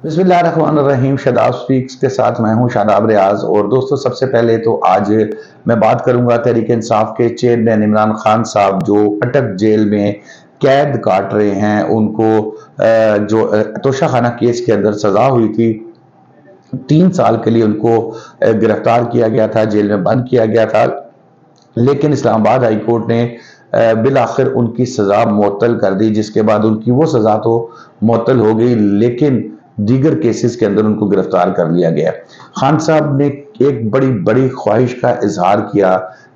बिस्मिल्लाहिर्रहमानिर्रहीम। शादाब स्पीक्स के साथ मैं हूं शादाब रियाज। और दोस्तों, सबसे पहले तो आज मैं बात करूंगा तहरीक इंसाफ के चेयरमैन इमरान खान साहब जो अटक जेल में कैद काट रहे हैं। उनको जो तोशा खाना केस के अंदर सजा हुई थी, 3 साल के लिए उनको गिरफ्तार किया गया था, जेल में बंद किया गया था। लेकिन इस्लामाबाद हाई कोर्ट ने बिल आखिर उनकी सजा मुअत्तल कर दी, जिसके बाद उनकी वो सजा तो मुअत्तल हो गई, लेकिन दीगर केसेस के अंदर उनको गिरफ्तार कर लिया गया। खान साहब ने एक बड़ी बड़ी ख्वाहिश का इजहार किया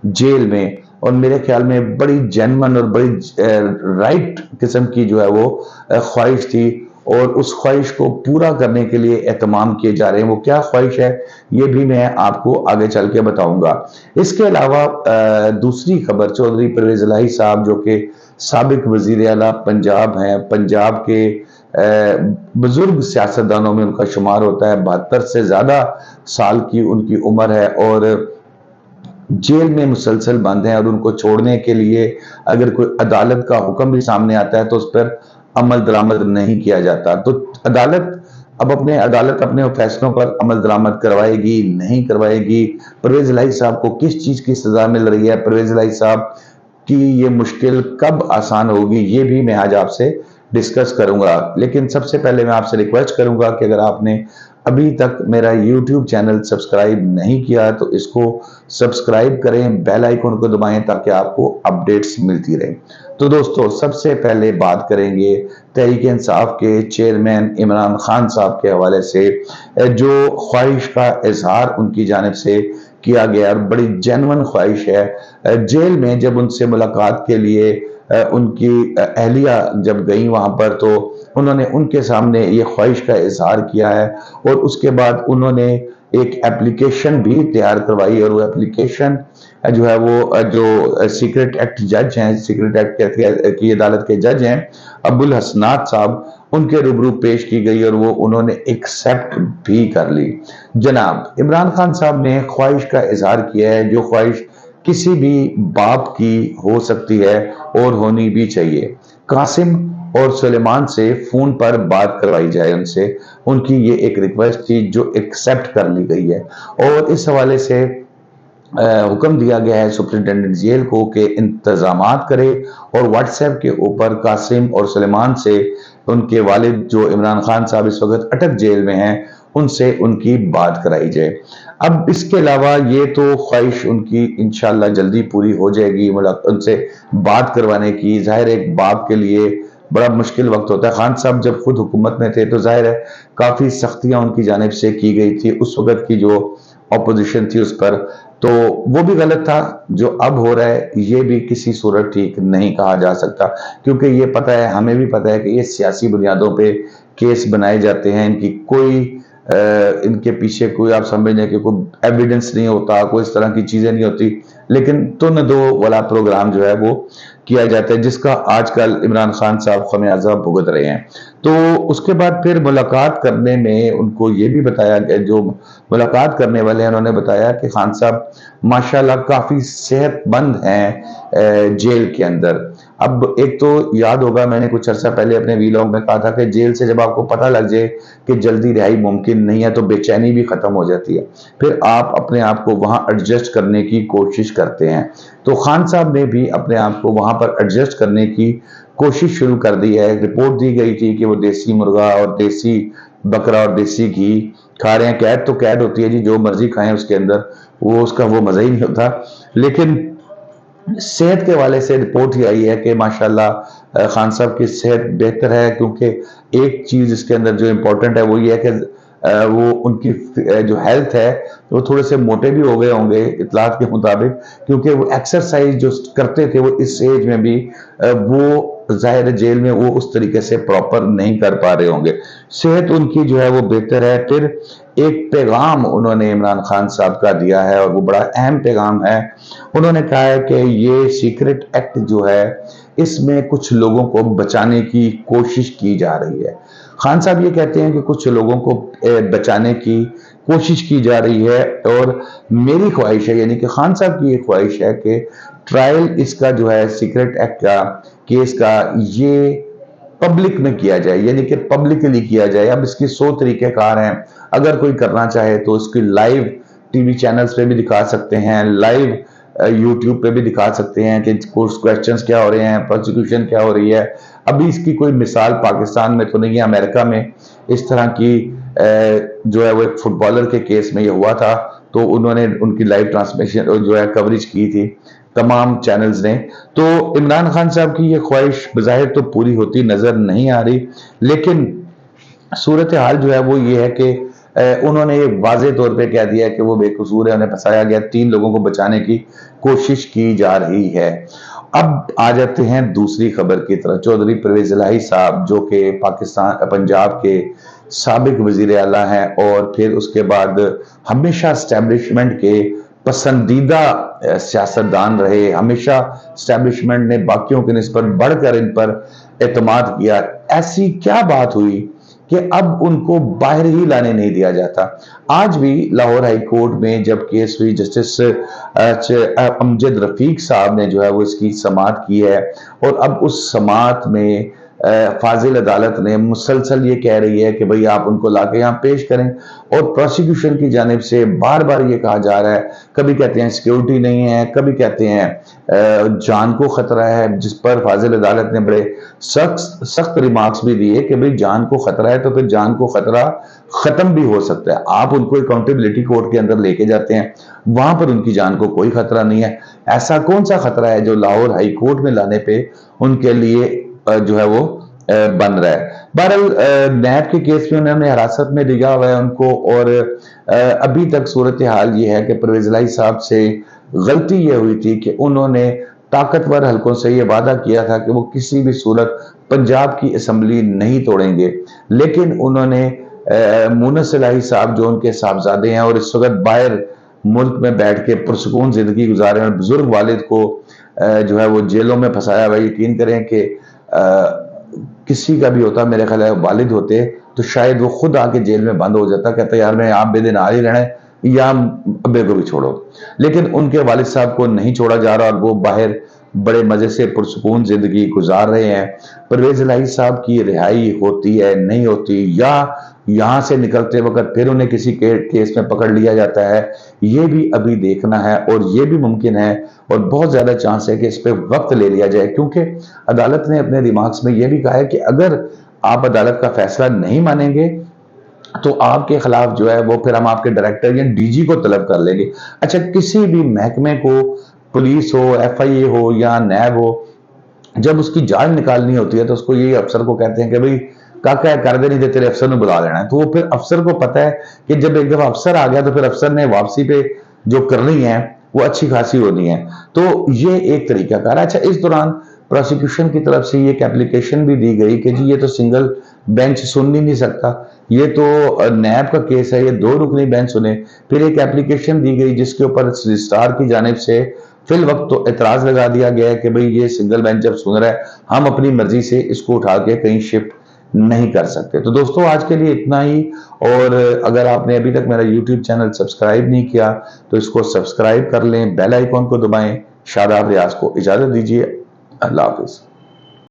जेल में, और मेरे ख्याल में बड़ी जेन्युइन और बड़ी राइट किस्म की जो है वो ख्वाहिश थी, और उस ख्वाहिश को पूरा करने के लिए एहतमाम किए जा रहे हैं। वो क्या ख्वाहिश है, ये भी मैं आपको आगे चल के बताऊंगा। इसके अलावा दूसरी खबर, चौधरी परवेज इलाही साहब जो कि साबिक वजीर आला पंजाब हैं, पंजाब के बुजुर्ग सियासतदानों में उनका शुमार होता है। 72 से ज्यादा साल की उनकी उम्र है और जेल में मुसलसल बंद हैं, और उनको छोड़ने के लिए अगर कोई अदालत का हुक्म भी सामने आता है तो उस पर अमल दरामद नहीं किया जाता। तो अदालत अपने फैसलों पर अमल दरामद करवाएगी, नहीं करवाएगी। परवेज इलाही साहब को किस चीज की सजा मिल रही है, परवेज इलाही साहब की ये मुश्किल कब आसान होगी, ये भी मैं आज आपसे डिस्कस करूंगा। लेकिन सबसे पहले मैं आपसे रिक्वेस्ट करूंगा कि अगर आपने अभी तक मेरा YouTube चैनल सब्सक्राइब नहीं किया तो इसको सब्सक्राइब करें, बेल आइकन को दबाएं ताकि आपको अपडेट्स मिलती रहे। तो दोस्तों, सबसे पहले बात करेंगे तहरीक इंसाफ के चेयरमैन इमरान खान साहब के हवाले से, जो ख्वाहिश का इजहार उनकी जानिब से किया गया और बड़ी जेन्युइन ख्वाहिश है। जेल में जब उनसे मुलाकात के लिए उनकी अहलिया जब गई वहां पर, तो उन्होंने उनके सामने ये ख्वाहिश का इजहार किया है, और उसके बाद उन्होंने एक एप्लीकेशन भी तैयार करवाई। और वो एप्लीकेशन जो है वो जो सीक्रेट एक्ट जज हैं, सीक्रेट एक्ट की अदालत के जज हैं अब्दुल हसनात साहब, उनके रूबरू पेश की गई और वो उन्होंने एक्सेप्ट भी कर ली। जनाब इमरान खान साहब ने ख्वाहिश का इजहार किया है, जो ख्वाहिश किसी भी बाप की हो सकती है और होनी भी चाहिए। कासिम और सुलेमान से फोन पर बात करवाई जाए उनसे, उनकी ये एक रिक्वेस्ट थी जो एक्सेप्ट कर ली गई है। और इस हवाले से हुक्म दिया गया है सुप्रिंटेंडेंट जेल को कि इंतजामात करे और व्हाट्सएप के ऊपर कासिम और सुलेमान से, उनके वालिद जो इमरान खान साहब इस वक्त अटक जेल में हैं, उनसे उनकी बात कराई जाए। अब इसके अलावा ये तो ख्वाहिश उनकी इंशाल्लाह जल्दी पूरी हो जाएगी, उनसे बात करवाने की। जाहिर एक बाप के लिए बड़ा मुश्किल वक्त होता है। खान साहब जब खुद हुकूमत में थे तो जाहिर है काफी सख्तियां उनकी जानिब से की गई थी, उस वक्त की जो ऑपोजिशन थी उस पर, तो वो भी गलत था। जो अब हो रहा है ये भी किसी सूरत ठीक नहीं कहा जा सकता, क्योंकि ये पता है, हमें भी पता है कि ये सियासी बुनियादों पे केस बनाए जाते हैं। इनकी कोई इनके पीछे कोई, आप समझ लें कि कोई एविडेंस नहीं होता, कोई इस तरह की चीजें नहीं होती, लेकिन तुन दो वाला प्रोग्राम जो है वो किया जाता है, जिसका आजकल इमरान खान साहब खमियाजा भुगत रहे हैं। तो उसके बाद फिर मुलाकात करने में उनको ये भी बताया गया, जो मुलाकात करने वाले हैं उन्होंने बताया कि खान साहब माशाल्लाह काफी सेहतमंद हैं जेल के अंदर। अब एक तो याद होगा, मैंने कुछ अर्सा पहले अपने वीलॉग में कहा था कि जेल से जब आपको पता लग जाए कि जल्दी रिहाई मुमकिन नहीं है तो बेचैनी भी खत्म हो जाती है, फिर आप अपने आप को वहां एडजस्ट करने की कोशिश करते हैं। तो खान साहब ने भी अपने आप को वहां पर एडजस्ट करने की कोशिश शुरू कर दी है। रिपोर्ट दी गई थी कि वो देसी मुर्गा और देसी बकरा और देसी घी खा रहे हैं। कैद तो कैद होती है जी, जो मर्जी खाएं उसके अंदर, वो उसका वो मजा ही नहीं होता। लेकिन सेहत के वाले से रिपोर्ट ही आई है कि माशाल्लाह खान साहब की सेहत बेहतर है, क्योंकि एक चीज इसके अंदर जो इम्पोर्टेंट है वो ये है कि वो उनकी जो हेल्थ है वो थोड़े से मोटे भी हो गए होंगे इतलात के मुताबिक, क्योंकि वो एक्सरसाइज जो करते थे वो इस एज में भी वो जाहिर जेल में वो उस तरीके से प्रॉपर नहीं कर पा रहे होंगे। सेहत उनकी जो है वो बेहतर है। फिर एक पैगाम उन्होंने इमरान खान साहब का दिया है और वो बड़ा अहम पैगाम है। उन्होंने कहा है कि ये सीक्रेट एक्ट जो है इसमें कुछ लोगों को बचाने की कोशिश की जा रही है। खान साहब ये कहते हैं कि कुछ लोगों को बचाने की कोशिश की जा रही है, और मेरी ख्वाहिश है, यानी कि खान साहब की ये ख्वाहिश है कि ट्रायल इसका जो है सीक्रेट एक्ट का केस का, ये पब्लिक में किया जाए, यानी कि पब्लिकली किया जाए। अब इसकी 100 तरीके कार हैं। अगर कोई करना चाहे तो इसकी लाइव टीवी चैनल्स पे भी दिखा सकते हैं, लाइव यूट्यूब पे भी दिखा सकते हैं कि क्वेश्चंस क्या हो रहे हैं, प्रोसिक्यूशन क्या हो रही है। अभी इसकी कोई मिसाल पाकिस्तान में तो नहीं है, अमेरिका में इस तरह की जो है वो एक फुटबॉलर के केस में ये हुआ था, तो उन्होंने उनकी लाइव ट्रांसमिशन जो है कवरेज की थी तमाम चैनल्स ने। तो इमरान खान साहब की ये ख्वाहिश बज़ाहिर तो पूरी होती नजर नहीं आ रही, लेकिन सूरत हाल जो है वो ये है कि उन्होंने ये वाजे तौर पे कह दिया कि वो बेकसूर है, उन्हें फंसाया गया, 3 लोगों को बचाने की कोशिश की जा रही है। अब आ जाते हैं दूसरी खबर की तरफ। चौधरी परवेज इलाही साहब जो कि पाकिस्तान पंजाब के साबिक वजीर आला हैं और फिर उसके बाद हमेशा एस्टेब्लिशमेंट के पसंदीदा सियासतदान रहे, हमेशा एस्टेब्लिशमेंट ने बाकियों के निस्बत बढ़कर इन पर एतमाद किया। ऐसी क्या बात हुई कि अब उनको बाहर ही लाने नहीं दिया जाता? आज भी लाहौर हाई कोर्ट में जब केस हुई, जस्टिस अमजद रफीक साहब ने जो है वो इसकी समाअत की है, और अब उस समाअत में फाजिल अदालत ने मुसलसल ये कह रही है कि भाई आप उनको लाके यहाँ पेश करें, और प्रोसिक्यूशन की जानिब से बार बार ये कहा जा रहा है, कभी कहते हैं सिक्योरिटी नहीं है, कभी कहते हैं जान को खतरा है, जिस पर फाजिल अदालत ने बड़े सख्त रिमार्क्स भी दिए कि भाई जान को खतरा है तो फिर जान को खतरा खत्म भी हो सकता है। आप उनको अकाउंटेबिलिटी कोर्ट के अंदर लेके जाते हैं, वहां पर उनकी जान को कोई खतरा नहीं है। ऐसा कौन सा खतरा है जो लाहौर हाई कोर्ट में लाने पे उनके लिए जो है वो बन रहा है? बहरहाल नैब के केस में उन्होंने हिरासत में लिया हुआ है उनको, और अभी तक सूरत हाल ये है कि परवेज इलाही साहब से गलती ये हुई थी कि उन्होंने ताकतवर हलकों से ये वादा किया था कि वो किसी भी सूरत पंजाब की असेंबली नहीं तोड़ेंगे, लेकिन उन्होंने मुनस इलाही साहब जो उनके साहबजादे हैं और इस वक्त बाहर मुल्क में बैठ के पुरसकून जिंदगी गुजारे हैं, बुजुर्ग वालिद को जो है वो जेलों में फंसाया हुआ। यकीन करें कि किसी का भी होता, मेरे ख्याल है वालिद होते तो शायद वो खुद आके जेल में बंद हो जाता, कहता यार मैं आप बेदिन आ ही रहना है या अब्बे को भी छोड़ो। लेकिन उनके वालिद साहब को नहीं छोड़ा जा रहा और वो बाहर बड़े मजे से पुरसकून जिंदगी गुजार रहे हैं। परवेज इलाही साहब की रिहाई होती है नहीं होती, या यहां से निकलते वक्त फिर उन्हें किसी केस में पकड़ लिया जाता है, ये भी अभी देखना है। और ये भी मुमकिन है और बहुत ज्यादा चांस है कि इस पे वक्त ले लिया जाए, क्योंकि अदालत ने अपने रिमार्क्स में यह भी कहा है कि अगर आप अदालत का फैसला नहीं मानेंगे तो आपके खिलाफ जो है वो फिर हम आपके डायरेक्टर या डीजी को तलब कर लेंगे। अच्छा, किसी भी महकमे को, पुलिस हो, एफआईए हो या नैब हो, जब उसकी जान निकालनी होती है तो उसको यही अफसर को कहते हैं कि भाई काका कर दे, नहीं दे तेरे अफसर ने बुला लेना है। तो वो फिर अफसर को पता है कि जब एक दफा अफसर आ गया तो फिर अफसर ने वापसी पे जो करनी है वो अच्छी खासी होनी है। तो ये एक तरीका कार। अच्छा, इस दौरान प्रोसिक्यूशन की तरफ से ये एक एप्लीकेशन भी दी गई कि जी ये तो सिंगल बेंच सुन ही नहीं सकता, ये तो नैब का केस है, ये 2 रुकनी बेंच सुने। फिर एक एप्लीकेशन दी गई जिसके ऊपर रजिस्ट्रार की जानिब से फिल वक्त तो एतराज लगा दिया गया है कि भाई ये सिंगल बेंच जब सुन रहा है, हम अपनी मर्जी से इसको उठा के कहीं शिफ्ट नहीं कर सकते। तो दोस्तों आज के लिए इतना ही, और अगर आपने अभी तक मेरा YouTube चैनल सब्सक्राइब नहीं किया तो इसको सब्सक्राइब कर लें, बेल आइकॉन को दबाएं। शादाब रियाज को इजाजत दीजिए, अल्लाह हाफिज।